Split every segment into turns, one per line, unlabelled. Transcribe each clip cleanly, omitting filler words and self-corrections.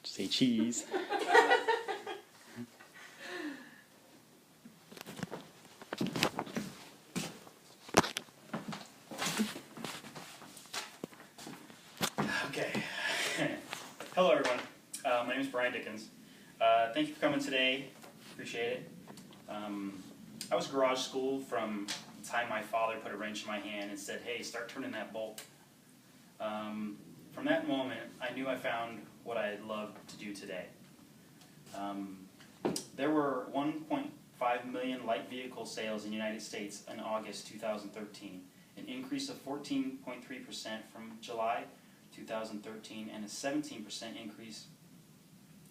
Say cheese. Okay. Hello, everyone. My name is Dickens. Thank you for coming today. Appreciate it. I was garage schooled from the time my father put a wrench in my hand and said, "Hey, start turning that bolt." From that moment, I knew I found what I'd love to do today. There were 1.5 million light vehicle sales in the United States in August 2013, an increase of 14.3% from July 2013 and a 17% increase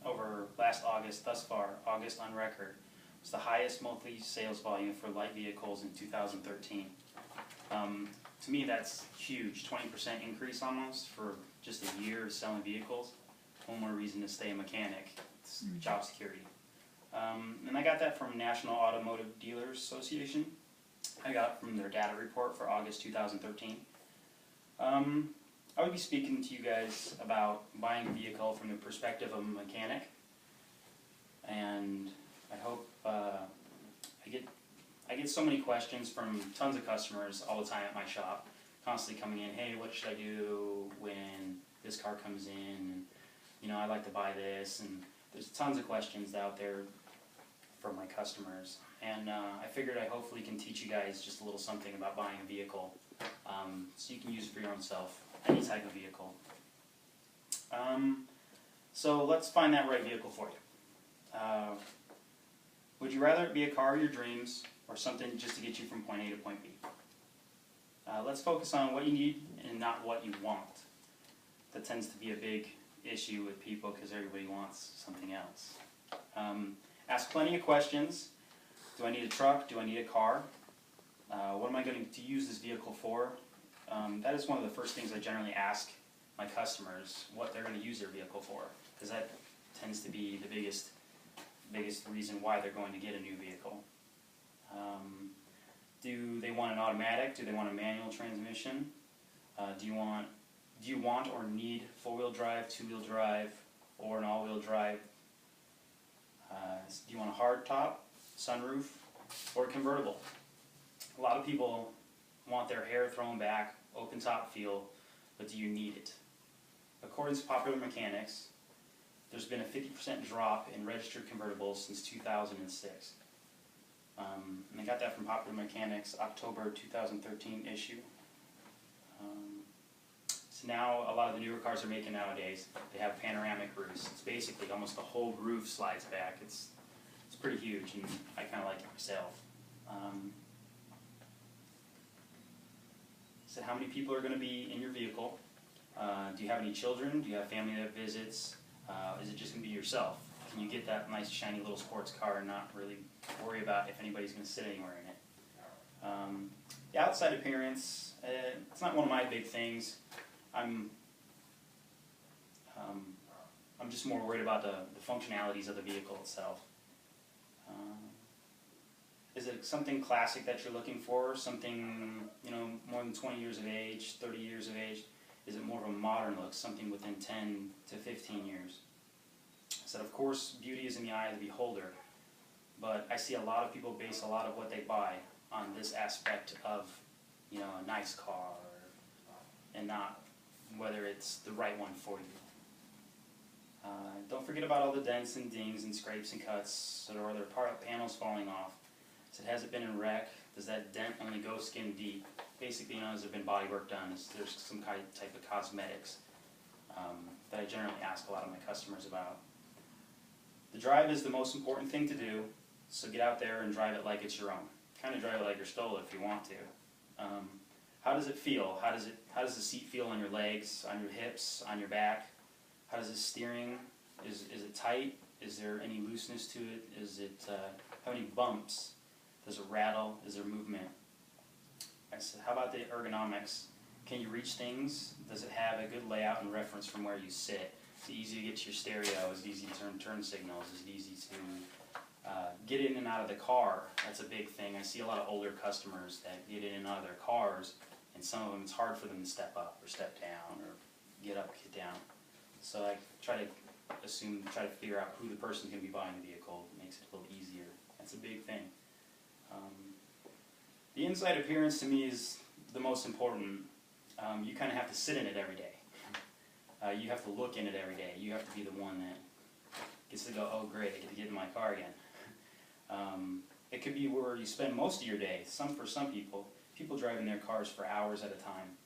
over last August. Thus far, August on record was the highest monthly sales volume for light vehicles in 2013. To me, that's huge, 20% increase almost for just a year of selling vehicles. One more reason to stay a mechanic. It's job security. And I got that from National Automotive Dealers Association. I got it from their data report for August 2013. I would be speaking to you guys about buying a vehicle from the perspective of a mechanic, and I hope I get so many questions from tons of customers all the time at my shop, constantly coming in, "Hey, what should I do when this car comes in? And, I'd like to buy this." And there's tons of questions out there from my customers, and I figured I hopefully can teach you guys just a little something about buying a vehicle, so you can use it for your own self, any type of vehicle. So let's find that right vehicle for you. Would you rather it be a car of your dreams or something just to get you from point A to point B? Let's focus on what you need and not what you want. That tends to be a big issue with people because everybody wants something else. Ask plenty of questions. Do I need a truck? Do I need a car? What am I going to use this vehicle for? That is one of the first things I generally ask my customers, what they're going to use their vehicle for, because that tends to be the biggest reason why they're going to get a new vehicle. Do they want an automatic? Do they want a manual transmission? Do you want or need four-wheel drive, two-wheel drive, or an all-wheel drive? Do you want a hard top, sunroof, or convertible? A lot of people want their hair thrown back, open top feel, but do you need it? According to Popular Mechanics, there's been a 50% drop in registered convertibles since 2006. And I got that from Popular Mechanics, October 2013 issue. So now a lot of the newer cars they're making nowadays, they have panoramic roofs. It's basically almost the whole roof slides back. It's pretty huge, and I kind of like it myself. So how many people are going to be in your vehicle? Do you have any children? Do you have family that visits? Is it just going to be yourself? Can you get that nice shiny little sports car and not really worry about if anybody's going to sit anywhere in it? The outside appearance, it's not one of my big things. I'm just more worried about the functionalities of the vehicle itself. Is it something classic that you're looking for? Something, more than 20 years of age, 30 years of age? Is it more of a modern look, something within 10 to 15 years? I said, of course, beauty is in the eye of the beholder, but I see a lot of people base a lot of what they buy on this aspect of, a nice car, and not whether it's the right one for you. Don't forget about all the dents and dings and scrapes and cuts, or are there panels falling off? So has it been in wreck? Does that dent only go skin deep? Basically, has there been body work done? There's some type of cosmetics that I generally ask a lot of my customers about. The drive is the most important thing to do, so get out there and drive it like it's your own. Kind of drive it like you're stolen if you want to. How does it feel? How does the seat feel on your legs, on your hips, on your back? How does the steering? Is it tight? Is there any looseness to it? Is it have any bumps? Does it rattle? Is there movement? I said, how about the ergonomics? Can you reach things? Does it have a good layout and reference from where you sit? Is it easy to get to your stereo? Is it easy to turn signals? Is it easy to get in and out of the car? That's a big thing. I see a lot of older customers that get in and out of their cars, and some of them it's hard for them to step up or step down or get up, get down. So I try to try to figure out who the person's going to be buying the vehicle. It makes it a little easier. That's a big thing. The inside appearance to me is the most important. You kind of have to sit in it every day. You have to look in it every day. You have to be the one that gets to go, oh great, I get to get in my car again. It could be where you spend most of your day. For some people drive in their cars for hours at a time.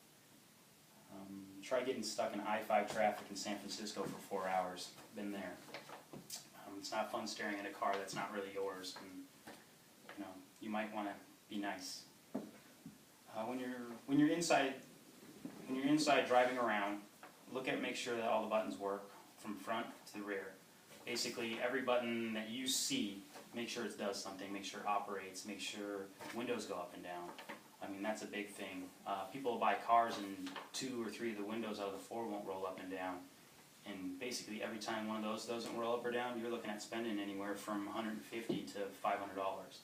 Try getting stuck in I-5 traffic in San Francisco for 4 hours. Been there. It's not fun staring at a car that's not really yours, and you might want to be nice. When you're inside driving around, make sure that all the buttons work from front to the rear. Basically, every button that you see, make sure it does something, make sure it operates, make sure windows go up and down. I mean, that's a big thing. People buy cars and 2 or 3 of the windows out of the 4 won't roll up and down. And basically, every time one of those doesn't roll up or down, you're looking at spending anywhere from $150 to $500.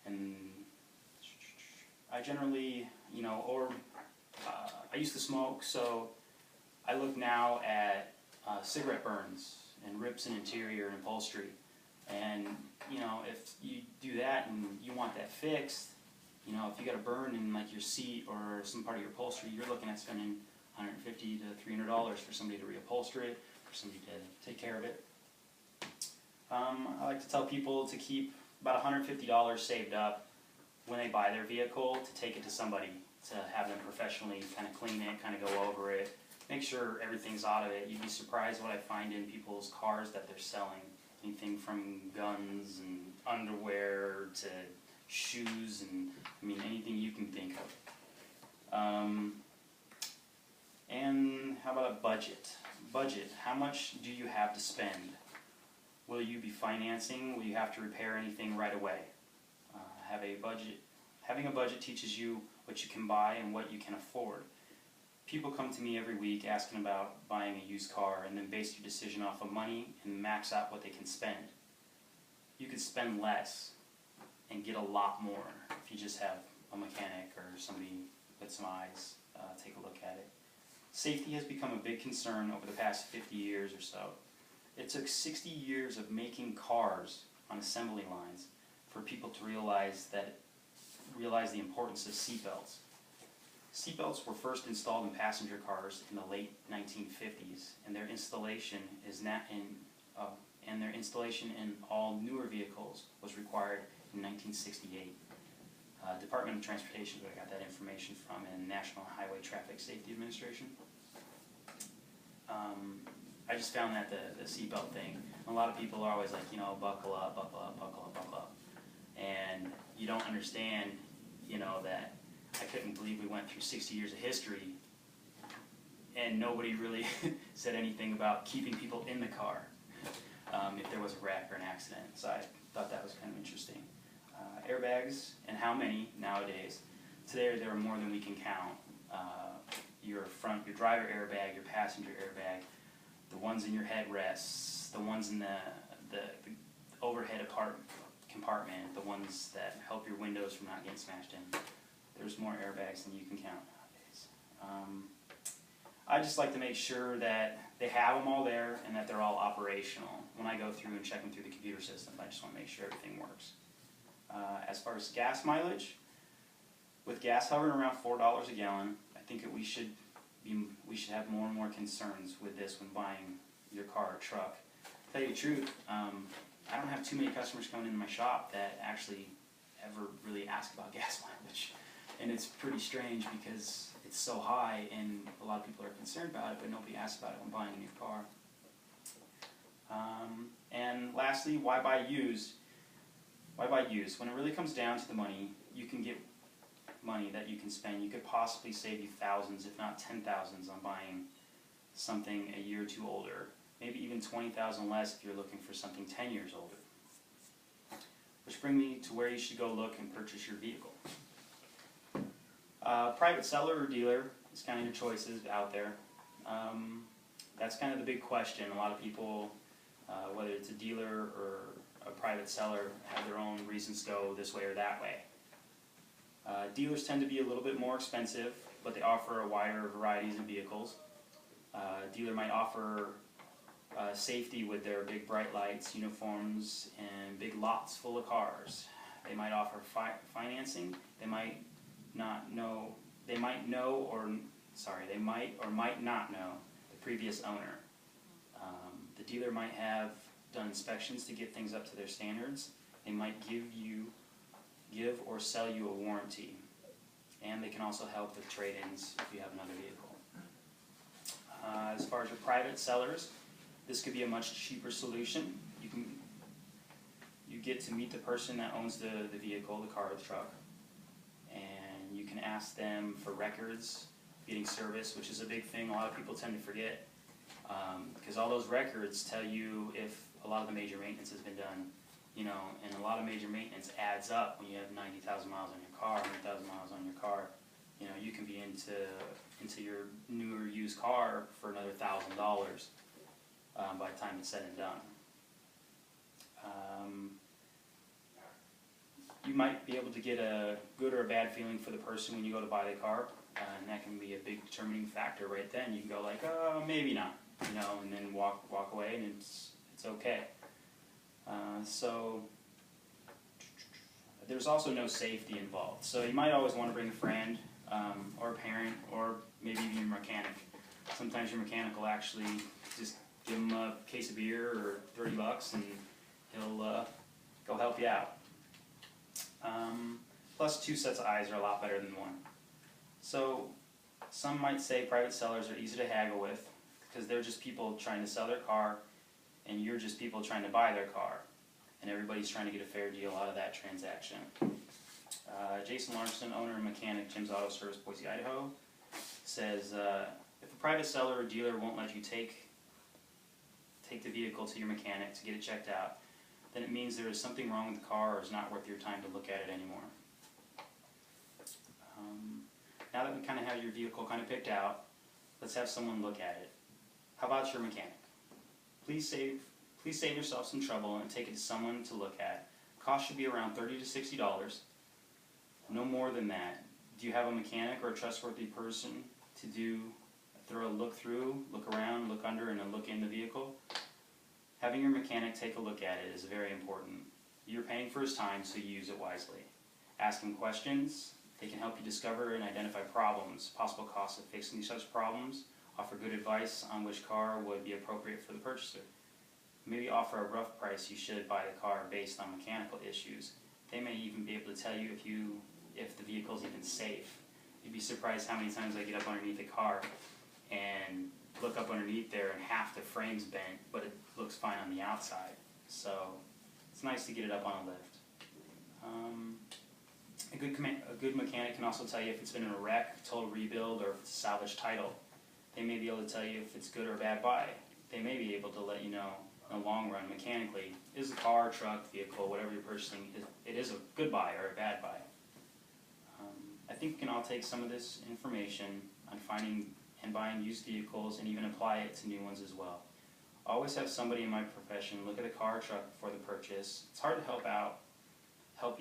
And I generally, I used to smoke, so I look now at cigarette burns and rips in interior and upholstery. And if you do that and you want that fixed, if you got a burn in like your seat or some part of your upholstery, you're looking at spending $150 to $300 for somebody to reupholster it, for somebody to take care of it. I like to tell people to keep about $150 saved up when they buy their vehicle, to take it to somebody, to have them professionally kind of clean it, kind of go over it, make sure everything's out of it. You'd be surprised what I find in people's cars that they're selling. Anything from guns and underwear to shoes and, anything you can think of. And how about a budget? Budget, how much do you have to spend? Will you be financing? Will you have to repair anything right away? Have a budget. Having a budget teaches you what you can buy and what you can afford. People come to me every week asking about buying a used car and then base your decision off of money and max out what they can spend. You could spend less and get a lot more if you just have a mechanic or somebody with some eyes take a look at it. Safety has become a big concern over the past 50 years or so. It took 60 years of making cars on assembly lines for people to realize the importance of seatbelts. Seatbelts were first installed in passenger cars in the late 1950s, and their installation in all newer vehicles was required in 1968. Department of Transportation, I got that information from, and National Highway Traffic Safety Administration. I just found that the seatbelt thing, a lot of people are always like, buckle up, buckle up, buckle up, buckle up. And you don't understand, that I couldn't believe we went through 60 years of history and nobody really said anything about keeping people in the car if there was a wreck or an accident. So I thought that was kind of interesting. Airbags, and how many nowadays? Today there are more than we can count. Your driver airbag, your passenger airbag, the ones in your headrests, the ones in the overhead compartment, the ones that help your windows from not getting smashed in. There's more airbags than you can count nowadays. I just like to make sure that they have them all there and that they're all operational. When I go through and check them through the computer system, I just want to make sure everything works. As far as gas mileage, with gas hovering around $4 a gallon, I think that we should have more and more concerns with this when buying your car or truck. To tell you the truth, I don't have too many customers coming into my shop that actually ever really ask about gas mileage. And it's pretty strange because it's so high and a lot of people are concerned about it, but nobody asks about it when buying a new car. And lastly, why buy used? Why buy used? When it really comes down to the money, you can get money that you can spend. You could possibly save you thousands, if not 10,000s, on buying something a year or two older. Maybe even 20,000 less if you're looking for something 10 years older. Which brings me to where you should go look and purchase your vehicle. Private seller or dealer is kind of your choices out there. That's kind of the big question. A lot of people, whether it's a dealer or a private seller, have their own reasons to go this way or that way. Dealers tend to be a little bit more expensive, but they offer a wider variety of vehicles. Dealer might offer safety with their big bright lights, uniforms, and big lots full of cars. They might offer financing. They might not know. They might or might not know the previous owner. The dealer might have done inspections to get things up to their standards. They might give or sell you a warranty, and they can also help with trade-ins if you have another vehicle. As far as your private sellers, this could be a much cheaper solution. You get to meet the person that owns the vehicle, the car or the truck, and you can ask them for records, getting service, which is a big thing a lot of people tend to forget, because all those records tell you if a lot of the major maintenance has been done, and a lot of major maintenance adds up when you have 90,000 miles on your car, 100,000 miles on your car. You can be into your newer used car for another $1,000 by the time it's said and done. You might be able to get a good or a bad feeling for the person when you go to buy the car, and that can be a big determining factor right then. You can go like, oh, maybe not, and then walk away, and it's okay. So there's also no safety involved. So you might always want to bring a friend or a parent or maybe even your mechanic. Sometimes your mechanic will actually just give him a case of beer or $30 and he'll go help you out. Plus 2 sets of eyes are a lot better than 1. So some might say private sellers are easy to haggle with because they're just people trying to sell their car and you're just people trying to buy their car. And everybody's trying to get a fair deal out of that transaction. Jason Larson, owner and mechanic, Jim's Auto Service, Boise, Idaho, says, if a private seller or dealer won't let you take the vehicle to your mechanic to get it checked out, then it means there is something wrong with the car or it's not worth your time to look at it anymore. Now that we kind of have your vehicle kind of picked out, let's have someone look at it. How about your mechanic? Please save yourself some trouble and take it to someone to look at. Cost should be around $30 to $60. No more than that. Do you have a mechanic or a trustworthy person to do a thorough look through, look around, look under, and a look in the vehicle? Having your mechanic take a look at it is very important. You're paying for his time, so you use it wisely. Ask him questions. They can help you discover and identify problems, possible costs of fixing such problems, offer good advice on which car would be appropriate for the purchaser. Maybe offer a rough price you should buy the car based on mechanical issues. They may even be able to tell you if the vehicle is even safe. You'd be surprised how many times I get up underneath a car and look up underneath there and half the frame's bent, but it looks fine on the outside. So it's nice to get it up on a lift. A good mechanic can also tell you if it's been in a wreck, total rebuild, or if it's a salvage title. They may be able to tell you if it's good or a bad buy. They may be able to let you know in the long run mechanically, is the car, truck, vehicle, whatever you're purchasing, it is a good buy or a bad buy. I think we can all take some of this information on finding and buying used vehicles and even apply it to new ones as well. Always have somebody in my profession look at the car or truck before the purchase. It's hard to help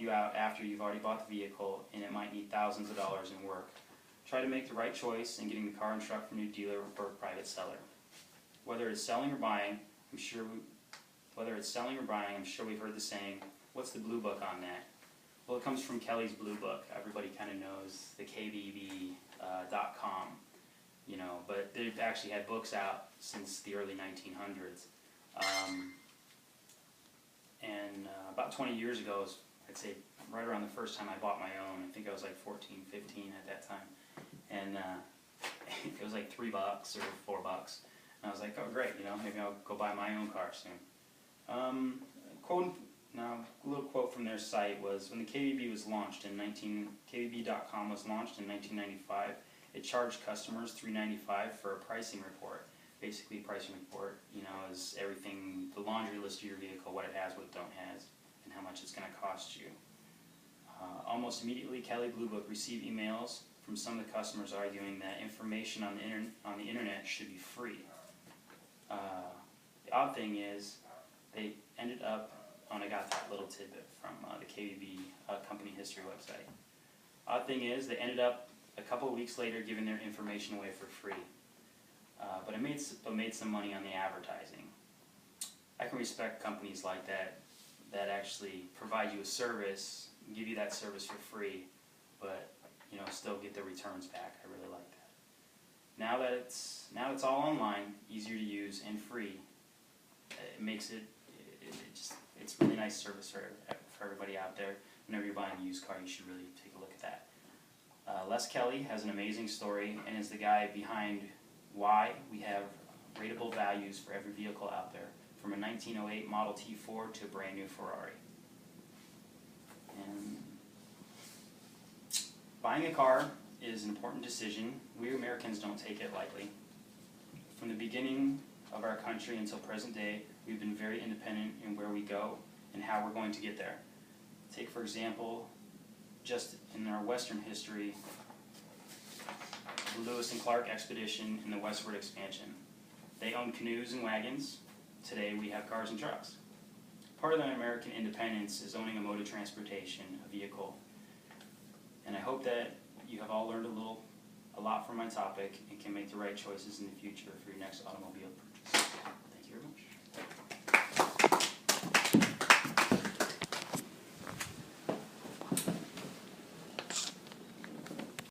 you out after you've already bought the vehicle and it might need thousands of dollars in work. Try to make the right choice in getting the car and truck from your dealer or a private seller. Whether it's selling or buying, I'm sure we've heard the saying, what's the blue book on that? Well, it comes from Kelly's Blue Book. Everybody kind of knows the KBB.com, but they've actually had books out since the early 1900s. About 20 years ago, I'd say right around the first time I bought my own. I think I was like 14, 15 at that time. And it was like $3 or $4. And I was like, oh great, maybe I'll go buy my own car soon. A little quote from their site was, when the KBB was launched KBB.com was launched in 1995, it charged customers $3.95 for a pricing report. Basically, pricing report, is everything, the laundry list of your vehicle, what it has, what it don't has, and how much it's going to cost you. Almost immediately, Kelly Blue Book received emails from some of the customers arguing that information on the internet should be free. The odd thing is, they ended up, and I got that little tidbit from the KBB company history website. Odd thing is, they ended up a couple of weeks later giving their information away for free. but made some money on the advertising. I can respect companies like that actually provide you a service, give you that service for free, but still get the returns back. I really like that. Now that it's all online, easier to use and free, it makes it's really nice service for everybody out there. Whenever you're buying a used car, you should really take a look at that. Les Kelly has an amazing story and is the guy behind why we have rateable values for every vehicle out there, from a 1908 Model T Ford to a brand new Ferrari. And buying a car is an important decision. We Americans don't take it lightly. From the beginning of our country until present day, we've been very independent in where we go and how we're going to get there. Take, for example, just in our Western history, the Lewis and Clark expedition and the westward expansion. They owned canoes and wagons. Today we have cars and trucks. Part of the American independence is owning a mode of transportation, a vehicle. And I hope that you have all learned a lot from my topic and can make the right choices in the future for your next automobile purchase.